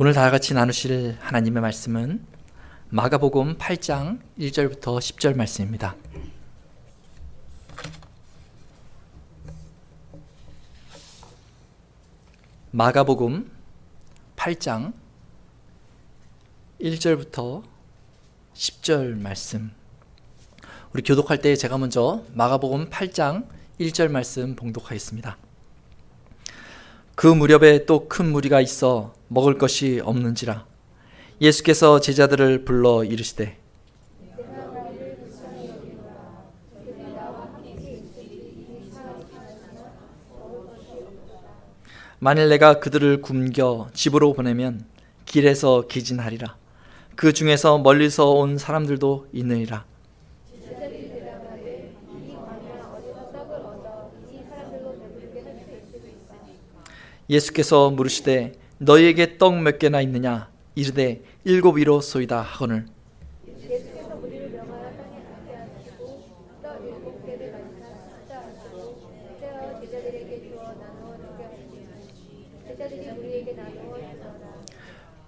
오늘 다 같이 나누실 하나님의 말씀은 마가복음 8장 1절부터 10절 말씀입니다. 마가복음 8장 1절부터 10절 말씀. 우리 교독할 때 제가 먼저 마가복음 8장 1절 말씀 봉독하겠습니다. 그 무렵에 또 큰 무리가 있어 먹을 것이 없는지라 예수께서 제자들을 불러 이르시되 만일 내가 그들을 굶겨 집으로 보내면 길에서 기진하리라. 그 중에서 멀리서 온 사람들도 있느니라. 예수께서 물으시되 너희에게 떡 몇 개나 있느냐? 이르되 7이로소이다 하거늘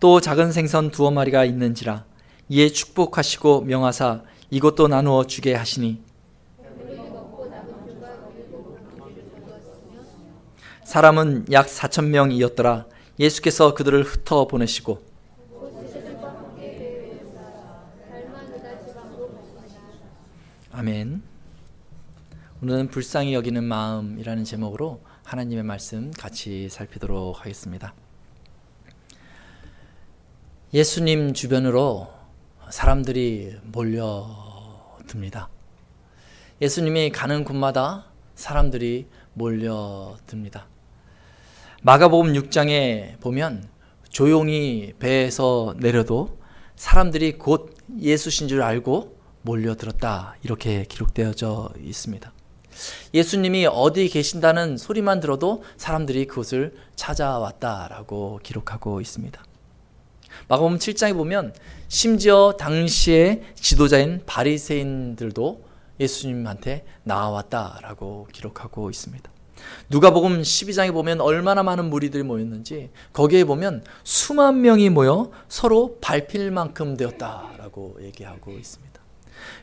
또 작은 생선 2마리가 있는지라. 이에 축복하시고 명하사 이것도 나누어 주게 하시니 사람은 약 4,000명이었더라. 예수께서 그들을 흩어 보내시고 아멘. 오늘은 불쌍히 여기는 마음이라는 제목으로 하나님의 말씀 같이 살피도록 하겠습니다. 예수님 주변으로 사람들이 몰려듭니다. 예수님이 가는 곳마다 사람들이 몰려듭니다. 마가복음 6장에 보면 조용히 배에서 내려도 사람들이 곧 예수신 줄 알고 몰려들었다, 이렇게 기록되어져 있습니다. 예수님이 어디 계신다는 소리만 들어도 사람들이 그곳을 찾아왔다라고 기록하고 있습니다. 마가복음 7장에 보면 심지어 당시의 지도자인 바리새인들도 예수님한테 나왔다라고 기록하고 있습니다. 누가복음 12장에 보면 얼마나 많은 무리들이 모였는지 거기에 보면 수만 명이 모여 서로 밟힐 만큼 되었다라고 얘기하고 있습니다.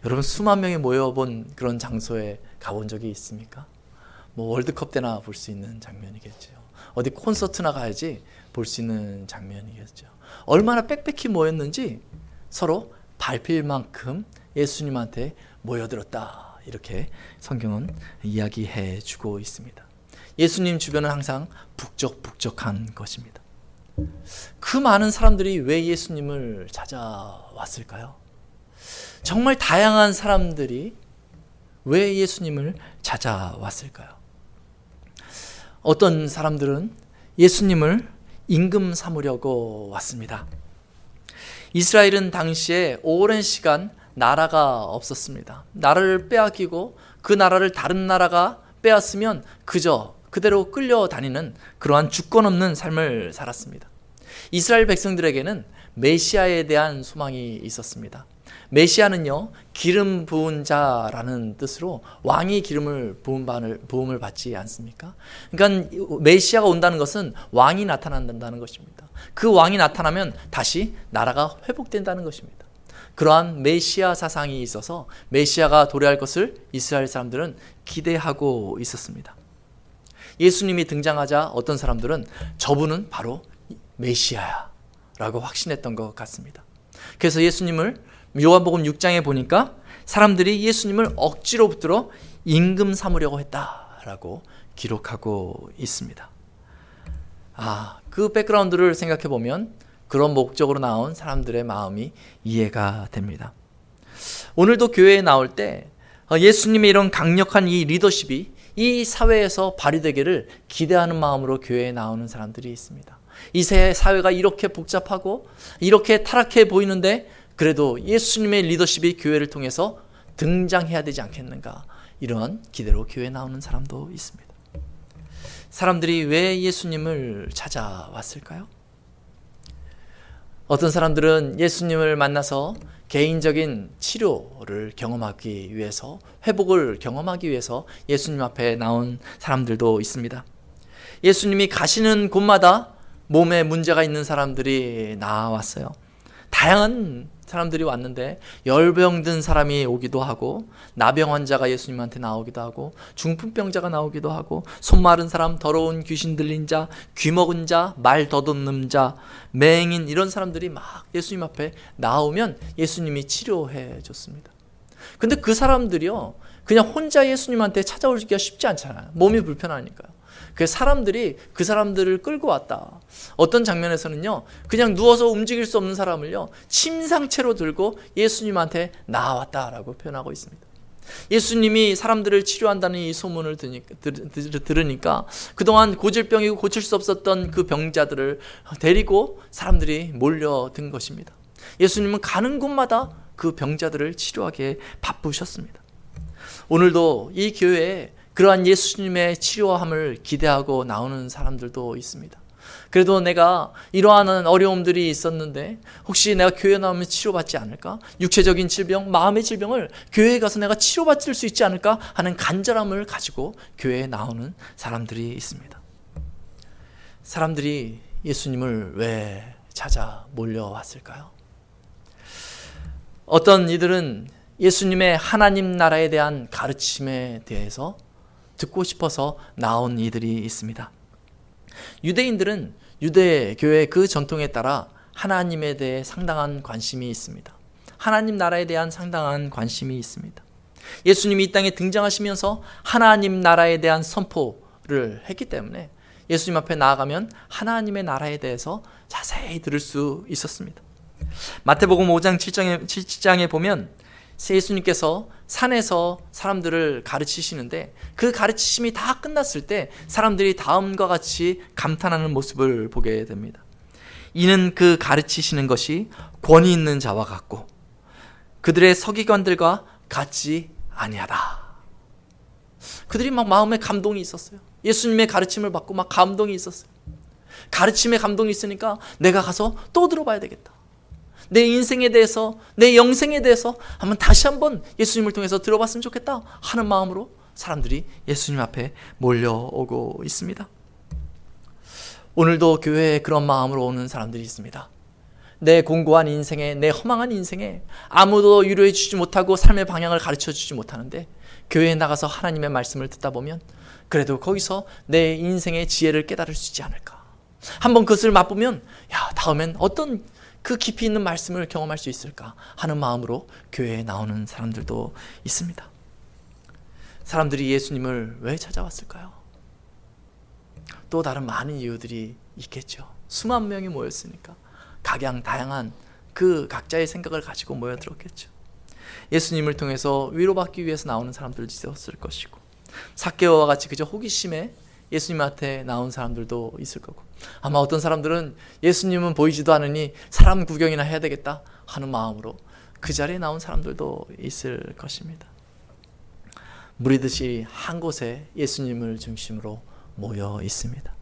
여러분, 수만 명이 모여본 그런 장소에 가본 적이 있습니까? 월드컵 때나 볼 수 있는 장면이겠죠. 어디 콘서트나 가야지 볼 수 있는 장면이겠죠. 얼마나 빽빽히 모였는지 서로 밟힐 만큼 예수님한테 모여들었다, 이렇게 성경은 이야기해 주고 있습니다. 예수님 주변은 항상 북적북적한 것입니다. 그 많은 사람들이 왜 예수님을 찾아왔을까요? 정말 다양한 사람들이 왜 예수님을 찾아왔을까요? 어떤 사람들은 예수님을 임금 삼으려고 왔습니다. 이스라엘은 당시에 오랜 시간 나라가 없었습니다. 나라를 빼앗기고 그 나라를 다른 나라가 빼앗으면 그대로 끌려다니는 그러한 주권 없는 삶을 살았습니다. 이스라엘 백성들에게는 메시아에 대한 소망이 있었습니다. 메시아는요, 기름 부은 자라는 뜻으로 왕이 기름을 부음을 받지 않습니까? 그러니까 메시아가 온다는 것은 왕이 나타난다는 것입니다. 그 왕이 나타나면 다시 나라가 회복된다는 것입니다. 그러한 메시아 사상이 있어서 메시아가 도래할 것을 이스라엘 사람들은 기대하고 있었습니다. 예수님이 등장하자 어떤 사람들은 저분은 바로 메시아야라고 확신했던 것 같습니다. 그래서 예수님을 요한복음 6장에 보니까 사람들이 예수님을 억지로 붙들어 임금 삼으려고 했다라고 기록하고 있습니다. 그 백그라운드를 생각해 보면 그런 목적으로 나온 사람들의 마음이 이해가 됩니다. 오늘도 교회에 나올 때 예수님의 이런 강력한 이 리더십이 이 사회에서 발휘되기를 기대하는 마음으로 교회에 나오는 사람들이 있습니다. 이 사회가 이렇게 복잡하고 이렇게 타락해 보이는데 그래도 예수님의 리더십이 교회를 통해서 등장해야 되지 않겠는가, 이런 기대로 교회에 나오는 사람도 있습니다. 사람들이 왜 예수님을 찾아왔을까요? 어떤 사람들은 예수님을 만나서 개인적인 치료를 경험하기 위해서, 회복을 경험하기 위해서 예수님 앞에 나온 사람들도 있습니다. 예수님이 가시는 곳마다 몸에 문제가 있는 사람들이 나왔어요. 다양한 사람들이 왔는데 열병 든 사람이 오기도 하고, 나병 환자가 예수님한테 나오기도 하고, 중풍병자가 나오기도 하고, 손 마른 사람, 더러운 귀신 들린 자, 귀 먹은 자, 말 더듬는 자, 맹인, 이런 사람들이 막 예수님 앞에 나오면 예수님이 치료해 줬습니다. 근데 그 사람들이요, 그냥 혼자 예수님한테 찾아오기가 쉽지 않잖아요. 몸이 불편하니까요. 그 사람들이 그 사람들을 끌고 왔다. 어떤 장면에서는요, 그냥 누워서 움직일 수 없는 사람을요, 침상채로 들고 예수님한테 나왔다라고 표현하고 있습니다. 예수님이 사람들을 치료한다는 이 소문을 들으니까 그동안 고질병이고 고칠 수 없었던 그 병자들을 데리고 사람들이 몰려든 것입니다. 예수님은 가는 곳마다 그 병자들을 치료하기에 바쁘셨습니다. 오늘도 이 교회에 그러한 예수님의 치료함을 기대하고 나오는 사람들도 있습니다. 그래도 내가 이러한 어려움들이 있었는데 혹시 내가 교회 나오면 치료받지 않을까? 육체적인 질병, 마음의 질병을 교회에 가서 내가 치료받을 수 있지 않을까 하는 간절함을 가지고 교회에 나오는 사람들이 있습니다. 사람들이 예수님을 왜 찾아 몰려왔을까요? 어떤 이들은 예수님의 하나님 나라에 대한 가르침에 대해서 듣고 싶어서 나온 이들이 있습니다. 유대인들은 유대교의 그 전통에 따라 하나님에 대해 상당한 관심이 있습니다. 하나님 나라에 대한 상당한 관심이 있습니다. 예수님이 이 땅에 등장하시면서 하나님 나라에 대한 선포를 했기 때문에 예수님 앞에 나아가면 하나님의 나라에 대해서 자세히 들을 수 있었습니다. 마태복음 5장 7장에 보면 예수님께서 산에서 사람들을 가르치시는데 그 가르치심이 다 끝났을 때 사람들이 다음과 같이 감탄하는 모습을 보게 됩니다. 이는 그 가르치시는 것이 권위 있는 자와 같고 그들의 서기관들과 같지 아니하다. 그들이 막 마음에 감동이 있었어요. 예수님의 가르침을 받고 막 감동이 있었어요. 가르침에 감동이 있으니까 내가 가서 또 들어봐야 되겠다. 내 인생에 대해서, 내 영생에 대해서 다시 한번 예수님을 통해서 들어봤으면 좋겠다 하는 마음으로 사람들이 예수님 앞에 몰려오고 있습니다. 오늘도 교회에 그런 마음으로 오는 사람들이 있습니다. 내 공고한 인생에, 내 허망한 인생에 아무도 위로해 주지 못하고 삶의 방향을 가르쳐 주지 못하는데 교회에 나가서 하나님의 말씀을 듣다 보면 그래도 거기서 내 인생의 지혜를 깨달을 수 있지 않을까. 한번 그것을 맛보면 다음엔 어떤 그 깊이 있는 말씀을 경험할 수 있을까 하는 마음으로 교회에 나오는 사람들도 있습니다. 사람들이 예수님을 왜 찾아왔을까요? 또 다른 많은 이유들이 있겠죠. 수만 명이 모였으니까 다양한 그 각자의 생각을 가지고 모여들었겠죠. 예수님을 통해서 위로받기 위해서 나오는 사람들도 있었을 것이고 삭개오와 같이 그저 호기심에 예수님한테 나온 사람들도 있을 거고 아마 어떤 사람들은 예수님은 보이지도 않으니 사람 구경이나 해야 되겠다 하는 마음으로 그 자리에 나온 사람들도 있을 것입니다. 무리듯이 한 곳에 예수님을 중심으로 모여 있습니다.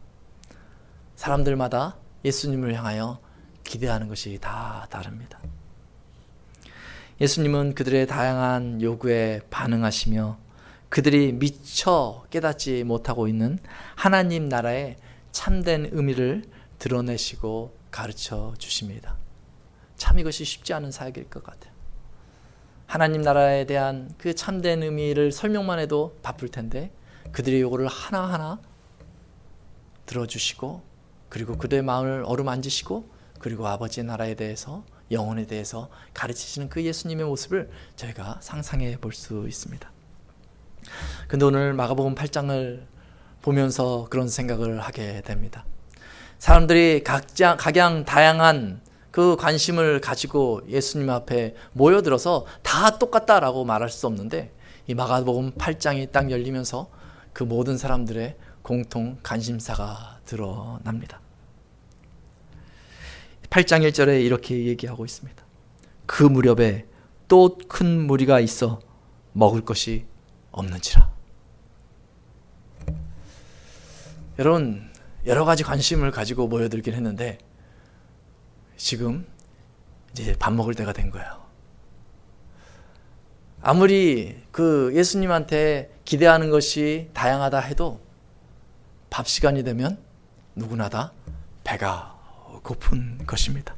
사람들마다 예수님을 향하여 기대하는 것이 다 다릅니다. 예수님은 그들의 다양한 요구에 반응하시며 그들이 미처 깨닫지 못하고 있는 하나님 나라의 참된 의미를 드러내시고 가르쳐 주십니다. 참 이것이 쉽지 않은 사역일 것 같아요. 하나님 나라에 대한 그 참된 의미를 설명만 해도 바쁠 텐데 그들의 요구를 하나하나 들어주시고 그리고 그들의 마음을 어루만지시고 그리고 아버지의 나라에 대해서 영혼에 대해서 가르치시는 그 예수님의 모습을 저희가 상상해 볼 수 있습니다. 근데 오늘 마가복음 8장을 보면서 그런 생각을 하게 됩니다. 사람들이 각양 다양한 그 관심을 가지고 예수님 앞에 모여들어서 다 똑같다라고 말할 수 없는데 이 마가복음 8장이 딱 열리면서 그 모든 사람들의 공통 관심사가 드러납니다. 8장 1절에 이렇게 얘기하고 있습니다. 그 무렵에 또 큰 무리가 있어 먹을 것이 없는지라. 여러분 여러 가지 관심을 가지고 모여들긴 했는데 지금 이제 밥 먹을 때가 된 거예요. 아무리 그 예수님한테 기대하는 것이 다양하다 해도 밥 시간이 되면 누구나 다 배가 고픈 것입니다.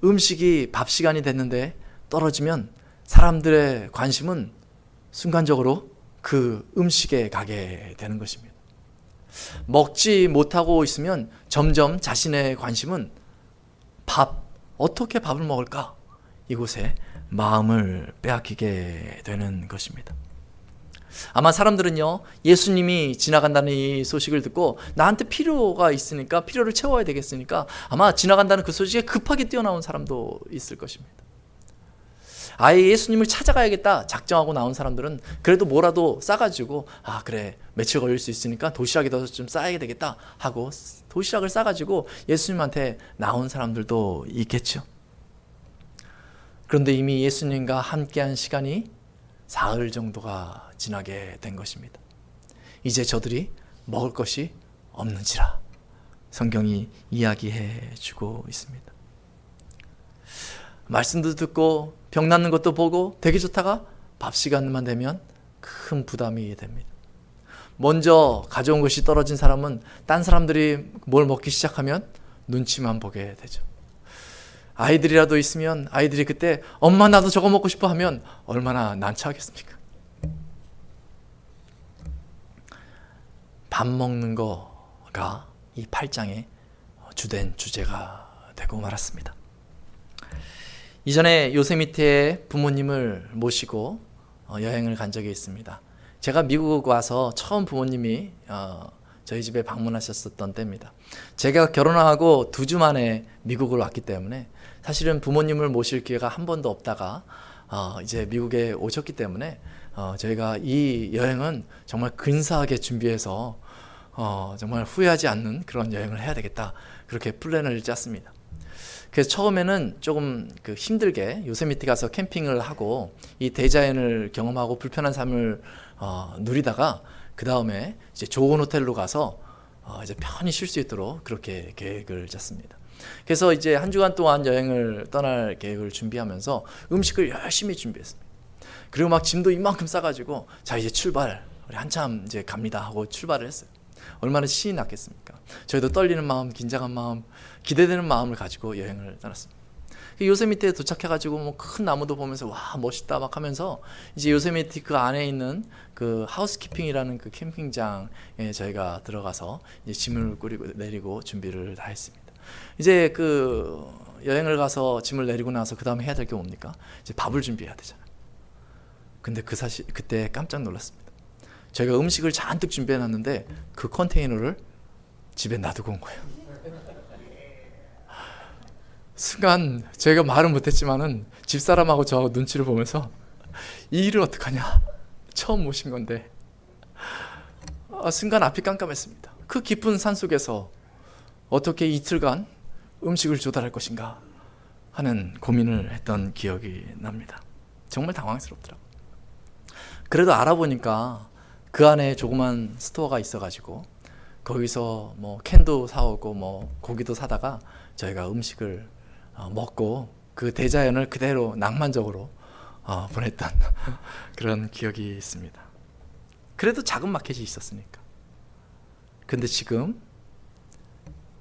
음식이 밥 시간이 됐는데 떨어지면 사람들의 관심은 순간적으로 그 음식에 가게 되는 것입니다. 먹지 못하고 있으면 점점 자신의 관심은 어떻게 밥을 먹을까? 이곳에 마음을 빼앗기게 되는 것입니다. 아마 사람들은요, 예수님이 지나간다는 이 소식을 듣고 나한테 필요가 있으니까, 필요를 채워야 되겠으니까 아마 지나간다는 그 소식에 급하게 뛰어나온 사람도 있을 것입니다. 아예 예수님을 찾아가야겠다 작정하고 나온 사람들은 그래도 뭐라도 싸가지고, 그래 며칠 걸릴 수 있으니까 도시락에다 좀 싸야 되겠다 하고 도시락을 싸가지고 예수님한테 나온 사람들도 있겠죠. 그런데 이미 예수님과 함께한 시간이 사흘 정도가 지나게 된 것입니다. 이제 저들이 먹을 것이 없는지라 성경이 이야기해 주고 있습니다. 말씀도 듣고 병 낫는 것도 보고 되게 좋다가 밥 시간만 되면 큰 부담이 됩니다. 먼저 가져온 것이 떨어진 사람은 딴 사람들이 뭘 먹기 시작하면 눈치만 보게 되죠. 아이들이라도 있으면 아이들이 그때 엄마 나도 저거 먹고 싶어 하면 얼마나 난처하겠습니까? 밥 먹는 거가 이 8장의 주된 주제가 되고 말았습니다. 이전에 요세미티에 부모님을 모시고 여행을 간 적이 있습니다. 제가 미국 와서 처음 부모님이 저희 집에 방문하셨었던 때입니다. 제가 결혼하고 2주 만에 미국을 왔기 때문에 사실은 부모님을 모실 기회가 한 번도 없다가 이제 미국에 오셨기 때문에 저희가 이 여행은 정말 근사하게 준비해서 정말 후회하지 않는 그런 여행을 해야 되겠다, 그렇게 플랜을 짰습니다. 그래서 처음에는 조금 힘들게 요세미티 가서 캠핑을 하고 이 대자연을 경험하고 불편한 삶을 누리다가 그 다음에 이제 좋은 호텔로 가서 이제 편히 쉴 수 있도록 그렇게 계획을 짰습니다. 그래서 이제 한 주간 동안 여행을 떠날 계획을 준비하면서 음식을 열심히 준비했습니다. 그리고 막 짐도 이만큼 싸가지고 자 이제 출발, 우리 한참 이제 갑니다 하고 출발을 했어요. 얼마나 신이 났겠습니까? 저희도 떨리는 마음, 긴장한 마음, 기대되는 마음을 가지고 여행을 떠났습니다. 요세미티에 도착해가지고 뭐 큰 나무도 보면서 와 멋있다 막 하면서 이제 요세미티 그 안에 있는 그 하우스키핑이라는 그 캠핑장에 저희가 들어가서 이제 짐을 꾸리고 내리고 준비를 다 했습니다. 이제 그 여행을 가서 짐을 내리고 나서 그 다음에 해야 될 게 뭡니까? 이제 밥을 준비해야 되잖아요. 근데 그때 깜짝 놀랐습니다. 저희가 음식을 잔뜩 준비해놨는데 그 컨테이너를 집에 놔두고 온 거예요. 순간 제가 말은 못했지만은 집사람하고 저하고 눈치를 보면서 이 일을 어떡하냐, 처음 모신 건데 순간 앞이 깜깜했습니다. 그 깊은 산속에서 어떻게 이틀간 음식을 조달할 것인가 하는 고민을 했던 기억이 납니다. 정말 당황스럽더라고요. 그래도 알아보니까 그 안에 조그만 스토어가 있어가지고 거기서 뭐 캔도 사오고 뭐 고기도 사다가 저희가 음식을 먹고 그 대자연을 그대로 낭만적으로 보냈던 그런 기억이 있습니다. 그래도 작은 마켓이 있었으니까. 근데 지금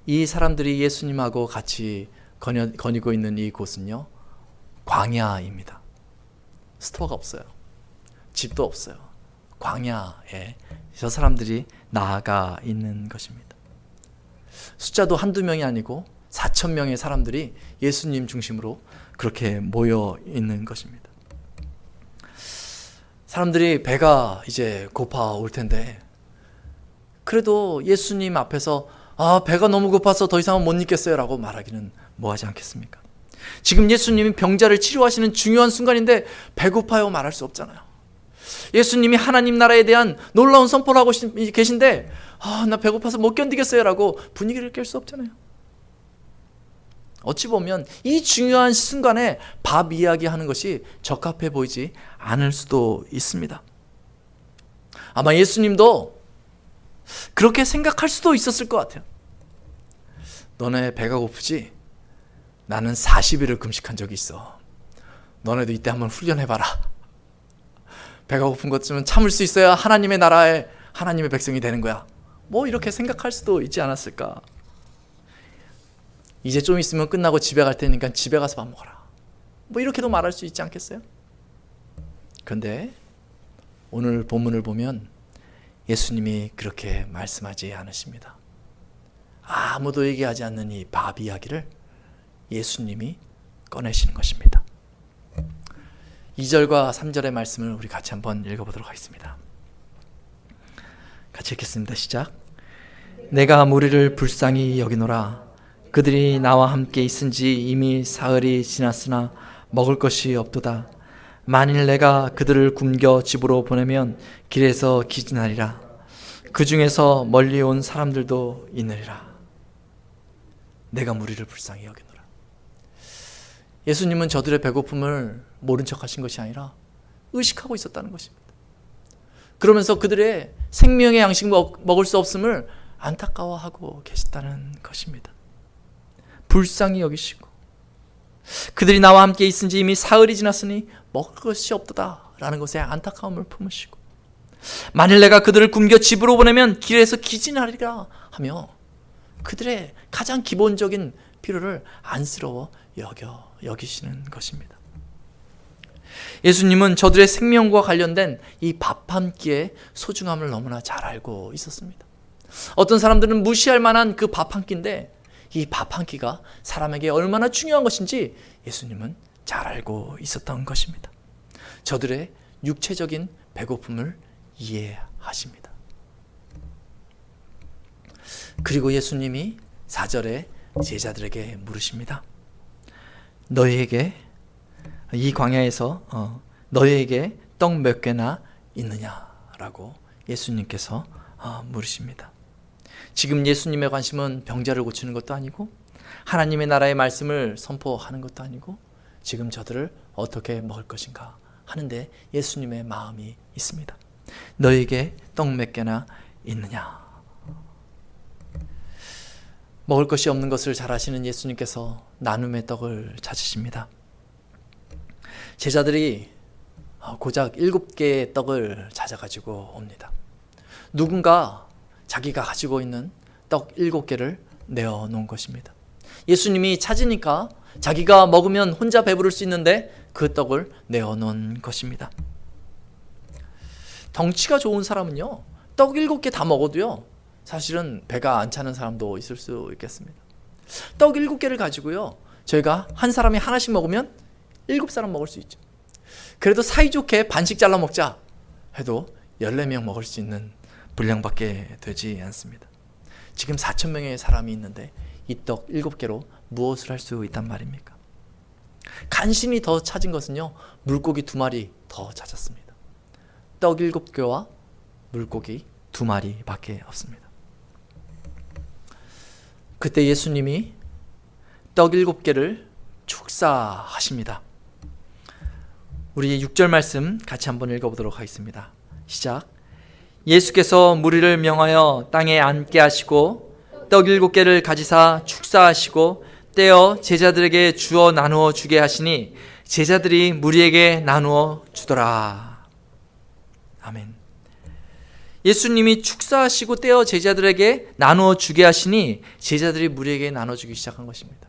이 사람들이 예수님하고 같이 거니고 있는 이 곳은요, 광야입니다. 스토어가 없어요. 집도 없어요. 광야에 저 사람들이 나아가 있는 것입니다. 숫자도 한두 명이 아니고 4,000명의 사람들이 예수님 중심으로 그렇게 모여 있는 것입니다. 사람들이 배가 이제 고파올 텐데 그래도 예수님 앞에서 배가 너무 고파서 더 이상은 못 있겠어요 라고 말하기는 뭐하지 않겠습니까? 지금 예수님이 병자를 치료하시는 중요한 순간인데 배고파요 말할 수 없잖아요. 예수님이 하나님 나라에 대한 놀라운 선포를 하고 계신데 나 배고파서 못 견디겠어요 라고 분위기를 깰 수 없잖아요. 어찌 보면 이 중요한 순간에 밥 이야기하는 것이 적합해 보이지 않을 수도 있습니다. 아마 예수님도 그렇게 생각할 수도 있었을 것 같아요. 너네 배가 고프지? 나는 40일을 금식한 적이 있어. 너네도 이때 한번 훈련해봐라. 배가 고픈 것쯤은 참을 수 있어야 하나님의 나라에 하나님의 백성이 되는 거야. 뭐 이렇게 생각할 수도 있지 않았을까 이제 좀 있으면 끝나고 집에 갈 테니까 집에 가서 밥 먹어라. 뭐 이렇게도 말할 수 있지 않겠어요? 그런데 오늘 본문을 보면 예수님이 그렇게 말씀하지 않으십니다. 아무도 얘기하지 않는 이 밥 이야기를 예수님이 꺼내시는 것입니다. 2절과 3절의 말씀을 우리 같이 한번 읽어보도록 하겠습니다. 같이 읽겠습니다. 시작. 내가 무리를 불쌍히 여기노라. 그들이 나와 함께 있은지 이미 사흘이 지났으나 먹을 것이 없도다. 만일 내가 그들을 굶겨 집으로 보내면 길에서 기진하리라. 그 중에서 멀리 온 사람들도 있느리라. 내가 무리를 불쌍히 여기노라. 예수님은 저들의 배고픔을 모른 척 하신 것이 아니라 의식하고 있었다는 것입니다. 그러면서 그들의 생명의 양식 먹을 수 없음을 안타까워하고 계셨다는 것입니다. 불쌍히 여기시고 그들이 나와 함께 있은지 이미 사흘이 지났으니 먹을 것이 없도다 라는 것에 안타까움을 품으시고 만일 내가 그들을 굶겨 집으로 보내면 길에서 기진하리라 하며 그들의 가장 기본적인 필요를 안쓰러워 여기시는 것입니다. 예수님은 저들의 생명과 관련된 이 밥 한 끼의 소중함을 너무나 잘 알고 있었습니다. 어떤 사람들은 무시할 만한 그 밥 한 끼인데 이 밥 한 끼가 사람에게 얼마나 중요한 것인지 예수님은 잘 알고 있었던 것입니다. 저들의 육체적인 배고픔을 이해하십니다. 그리고 예수님이 4절에 제자들에게 물으십니다. 너희에게 이 광야에서 너희에게 떡 몇 개나 있느냐라고 예수님께서 물으십니다. 지금 예수님의 관심은 병자를 고치는 것도 아니고 하나님의 나라의 말씀을 선포하는 것도 아니고 지금 저들을 어떻게 먹을 것인가 하는데 예수님의 마음이 있습니다. 너희에게 떡 몇 개나 있느냐. 먹을 것이 없는 것을 잘 아시는 예수님께서 나눔의 떡을 찾으십니다. 제자들이 고작 7개의 떡을 찾아가지고 옵니다. 누군가 자기가 가지고 있는 떡 7개를 내어놓은 것입니다. 예수님이 찾으니까 자기가 먹으면 혼자 배부를 수 있는데 그 떡을 내어놓은 것입니다. 덩치가 좋은 사람은요, 떡 7개 다 먹어도요, 사실은 배가 안 차는 사람도 있을 수 있겠습니다. 떡 7개를 가지고요, 저희가 한 사람이 하나씩 먹으면 7사람 먹을 수 있죠. 그래도 사이좋게 반씩 잘라 먹자 해도 14명 먹을 수 있는 분량밖에 되지 않습니다. 지금 4,000명의 사람이 있는데 이 떡 7개로 무엇을 할 수 있단 말입니까? 간신히 더 찾은 것은요, 물고기 2마리 더 찾았습니다. 떡 7개와 물고기 2마리밖에 없습니다. 그때 예수님이 떡 7개를 축사하십니다. 우리 6절 말씀 같이 한번 읽어보도록 하겠습니다. 시작. 예수께서 무리를 명하여 땅에 앉게 하시고 떡 7개를 가지사 축사하시고 떼어 제자들에게 주어 나누어 주게 하시니 제자들이 무리에게 나누어 주더라. 아멘. 예수님이 축사하시고 떼어 제자들에게 나누어 주게 하시니 제자들이 무리에게 나눠주기 시작한 것입니다.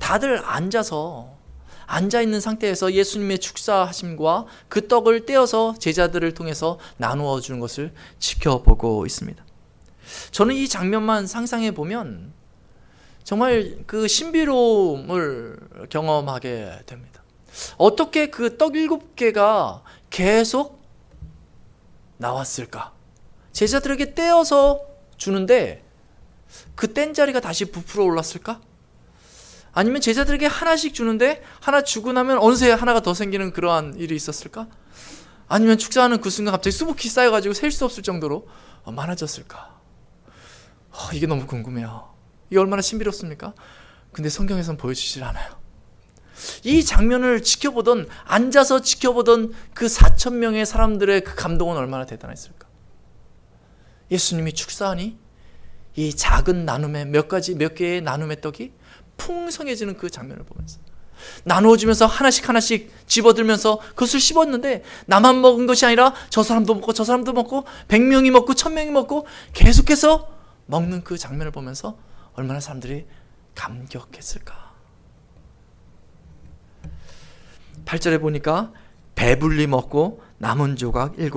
다들 앉아있는 상태에서 예수님의 축사하심과 그 떡을 떼어서 제자들을 통해서 나누어 주는 것을 지켜보고 있습니다. 저는 이 장면만 상상해 보면 정말 그 신비로움을 경험하게 됩니다. 어떻게 그 떡 7개가 계속 나왔을까? 제자들에게 떼어서 주는데 그 뗀 자리가 다시 부풀어 올랐을까? 아니면 제자들에게 하나씩 주는데 하나 주고 나면 어느새 하나가 더 생기는 그러한 일이 있었을까? 아니면 축사하는 그 순간 갑자기 수북히 쌓여가지고 셀 수 없을 정도로 많아졌을까? 이게 너무 궁금해요. 이게 얼마나 신비롭습니까? 근데 성경에서는 보여주질 않아요. 이 장면을 앉아서 지켜보던 그 4,000명의 사람들의 그 감동은 얼마나 대단했을까? 예수님이 축사하니 이 작은 나눔의 몇 개의 나눔의 떡이 풍성해지는 그 장면을 보면서 나누어주면서 하나씩 집어들면서 그것을 씹었는데 나만 먹은 것이 아니라 저 사람도 먹고 저 사람도 먹고 100명이 먹고 1000명이 먹고 계속해서 먹는 그 장면을 보면서 얼마나 사람들이 감격했을까? 8절에 보니까 배불리 먹고 남은 조각 7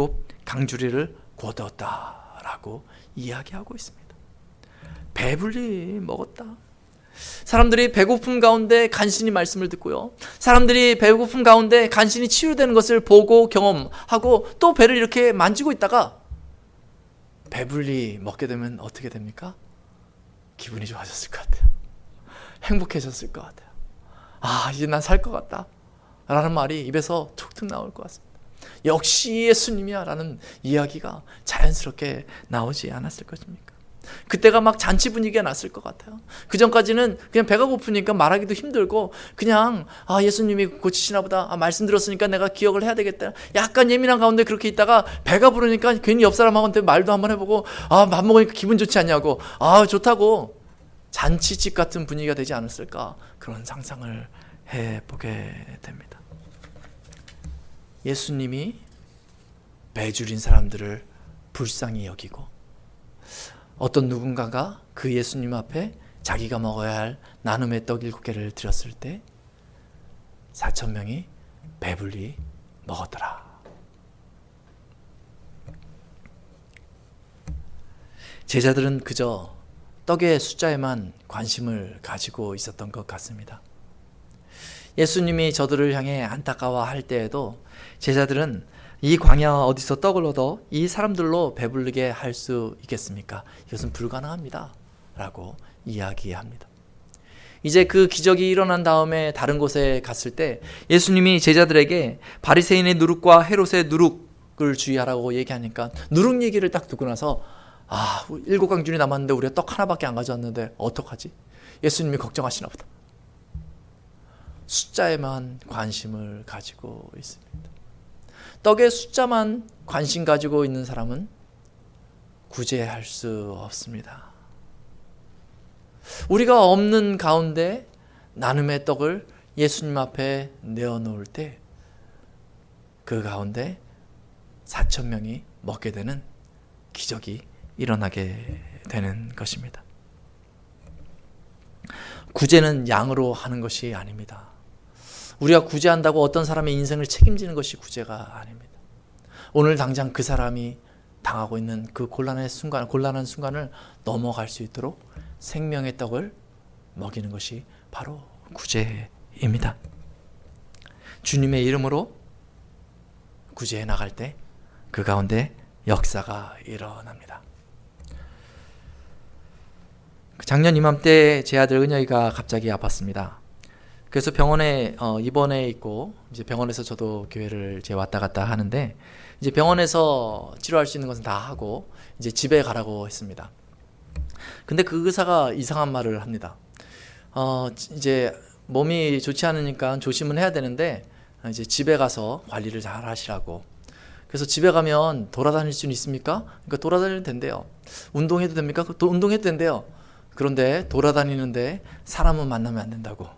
강주리를 거두었다라고 이야기하고 있습니다. 배불리 먹었다. 사람들이 배고픔 가운데 간신히 말씀을 듣고요. 사람들이 배고픔 가운데 간신히 치유되는 것을 보고 경험하고 또 배를 이렇게 만지고 있다가 배불리 먹게 되면 어떻게 됩니까? 기분이 좋아졌을 것 같아요. 행복해졌을 것 같아요. 아, 이제 난 살 것 같다 라는 말이 입에서 툭툭 나올 것 같습니다. 역시 예수님이야 라는 이야기가 자연스럽게 나오지 않았을 것입니까? 그때가 막 잔치 분위기가 났을 것 같아요. 그 전까지는 그냥 배가 고프니까 말하기도 힘들고 그냥 예수님이 고치시나 보다, 말씀 들었으니까 내가 기억을 해야 되겠다, 약간 예민한 가운데 그렇게 있다가 배가 부르니까 괜히 옆 사람하고한테 말도 한번 해보고 밥 먹으니까 기분 좋지 않냐고, 좋다고 잔치집 같은 분위기가 되지 않았을까, 그런 상상을 해보게 됩니다. 예수님이 배 줄인 사람들을 불쌍히 여기고 어떤 누군가가 그 예수님 앞에 자기가 먹어야 할 나눔의 떡 7개를 드렸을 때 4,000명이 배불리 먹었더라. 제자들은 그저 떡의 숫자에만 관심을 가지고 있었던 것 같습니다. 예수님이 저들을 향해 안타까워할 때에도 제자들은 이 광야 어디서 떡을 얻어 이 사람들로 배부르게 할 수 있겠습니까? 이것은 불가능합니다 라고 이야기합니다. 이제 그 기적이 일어난 다음에 다른 곳에 갔을 때 예수님이 제자들에게 바리새인의 누룩과 헤롯의 누룩을 주의하라고 얘기하니까 누룩 얘기를 딱 듣고 나서 7강준이 남았는데 우리가 떡 하나밖에 안 가져왔는데 어떡하지? 예수님이 걱정하시나 보다. 숫자에만 관심을 가지고 있습니다. 떡의 숫자만 관심 가지고 있는 사람은 구제할 수 없습니다. 우리가 없는 가운데 나눔의 떡을 예수님 앞에 내어놓을 때 그 가운데 4,000명이 먹게 되는 기적이 일어나게 되는 것입니다. 구제는 양으로 하는 것이 아닙니다. 우리가 구제한다고 어떤 사람의 인생을 책임지는 것이 구제가 아닙니다. 오늘 당장 그 사람이 당하고 있는 그 곤란한 순간을 넘어갈 수 있도록 생명의 떡을 먹이는 것이 바로 구제입니다. 주님의 이름으로 구제해 나갈 때 그 가운데 역사가 일어납니다. 작년 이맘때 제 아들 은혁이가 갑자기 아팠습니다. 그래서 병원에 입원해 있고, 이제 병원에서 저도 교회를 이제 왔다 갔다 하는데, 이제 병원에서 치료할 수 있는 것은 다 하고 이제 집에 가라고 했습니다. 근데 그 의사가 이상한 말을 합니다. 이제 몸이 좋지 않으니까 조심은 해야 되는데 이제 집에 가서 관리를 잘 하시라고. 그래서 집에 가면 돌아다닐 수는 있습니까? 그러니까 돌아다니면 된대요. 운동해도 됩니까? 또 운동해도 된대요. 그런데 돌아다니는데 사람은 만나면 안 된다고.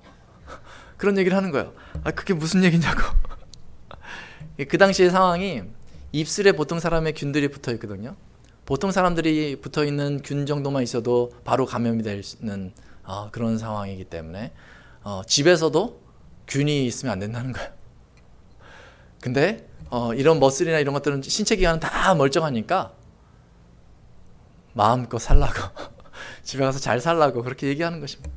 그런 얘기를 하는 거예요. 그게 무슨 얘기냐고. 그 당시의 상황이 입술에 보통 사람의 균들이 붙어 있거든요. 보통 사람들이 붙어 있는 균 정도만 있어도 바로 감염이 되는 그런 상황이기 때문에 집에서도 균이 있으면 안 된다는 거예요. 근데 이런 머슬이나 이런 것들은 신체 기관은 다 멀쩡하니까 마음껏 살라고 집에 가서 잘 살라고 그렇게 얘기하는 것입니다.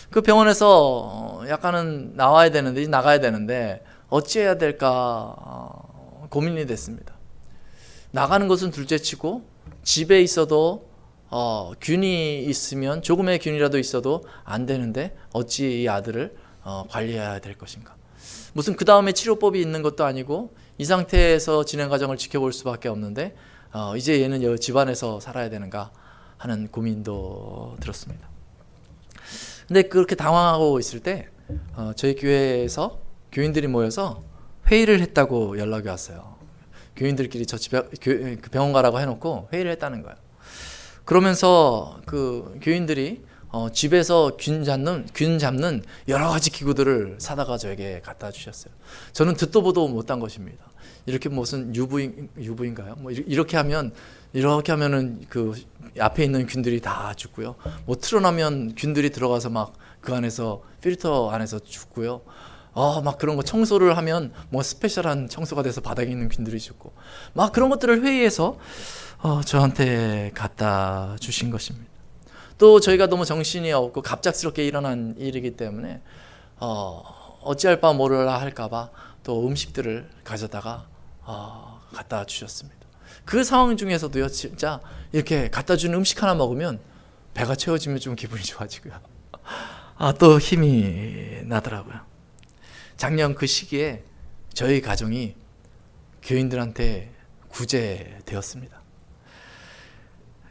그 병원에서 약간은 나가야 되는데 어찌해야 될까 고민이 됐습니다. 나가는 것은 둘째치고 집에 있어도 균이 있으면 조금의 균이라도 있어도 안 되는데 어찌 이 아들을 관리해야 될 것인가. 무슨 그 다음에 치료법이 있는 것도 아니고 이 상태에서 진행 과정을 지켜볼 수밖에 없는데 이제 얘는 집안에서 살아야 되는가 하는 고민도 들었습니다. 근데 그렇게 당황하고 있을 때 저희 교회에서 교인들이 모여서 회의를 했다고 연락이 왔어요. 교인들끼리 그 병원 가라고 해놓고 회의를 했다는 거예요. 그러면서 그 교인들이 집에서 균 잡는 여러 가지 기구들을 사다가 저에게 갖다 주셨어요. 저는 듣도 보도 못한 것입니다. 이렇게 무슨 UV인가요? 뭐 이렇게 하면은 그 앞에 있는 균들이 다 죽고요. 뭐 틀어놓으면 균들이 들어가서 막 그 안에서 필터 안에서 죽고요. 막 그런 거 청소를 하면 뭐 스페셜한 청소가 돼서 바닥에 있는 균들이 죽고 막 그런 것들을 회의해서 저한테 갖다 주신 것입니다. 또 저희가 너무 정신이 없고 갑작스럽게 일어난 일이기 때문에 어찌할 바 모르라 할까봐 또 음식들을 가져다가 갖다 주셨습니다. 그 상황 중에서도요, 진짜 이렇게 갖다 준 음식 하나 먹으면 배가 채워지면 좀 기분이 좋아지고요. 또 힘이 나더라고요. 작년 그 시기에 저희 가정이 교인들한테 구제되었습니다.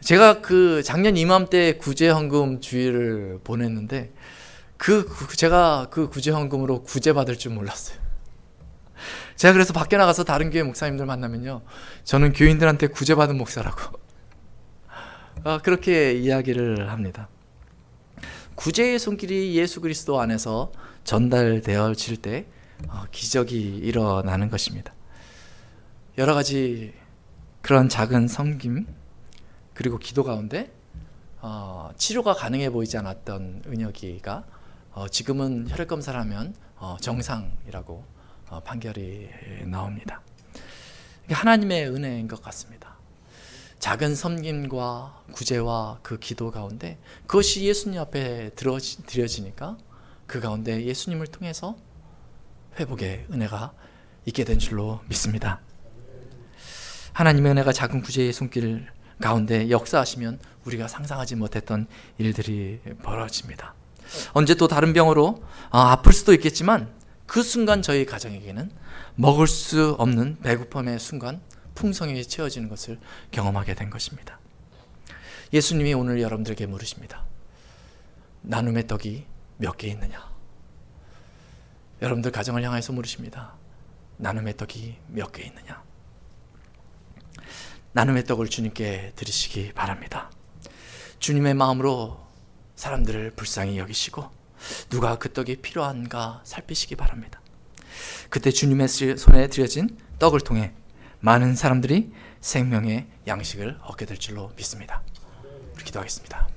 제가 그 작년 이맘때 구제헌금 주의를 보냈는데 제가 그 구제헌금으로 구제받을 줄 몰랐어요. 제가 그래서 밖에 나가서 다른 교회 목사님들 만나면요, 저는 교인들한테 구제받은 목사라고 그렇게 이야기를 합니다. 구제의 손길이 예수 그리스도 안에서 전달되어질 때 기적이 일어나는 것입니다. 여러 가지 그런 작은 섬김 그리고 기도 가운데 치료가 가능해 보이지 않았던 은혁이가 지금은 혈액 검사를 하면 정상이라고 판결이 나옵니다. 이게 하나님의 은혜인 것 같습니다. 작은 섬김과 구제와 그 기도 가운데 그것이 예수님 앞에 드려지니까 그 가운데 예수님을 통해서 회복의 은혜가 있게 된 줄로 믿습니다. 하나님의 은혜가 작은 구제의 손길 가운데 역사하시면 우리가 상상하지 못했던 일들이 벌어집니다. 언제 또 다른 병으로 아플 수도 있겠지만 그 순간 저희 가정에게는 먹을 수 없는 배고픔의 순간 풍성하게 채워지는 것을 경험하게 된 것입니다. 예수님이 오늘 여러분들에게 물으십니다. 나눔의 떡이 몇 개 있느냐? 여러분들 가정을 향해서 물으십니다. 나눔의 떡이 몇 개 있느냐? 나눔의 떡을 주님께 드리시기 바랍니다. 주님의 마음으로 사람들을 불쌍히 여기시고 누가 그 떡이 필요한가 살피시기 바랍니다. 그때 주님의 손에 드려진 떡을 통해 많은 사람들이 생명의 양식을 얻게 될 줄로 믿습니다. 우리 기도하겠습니다.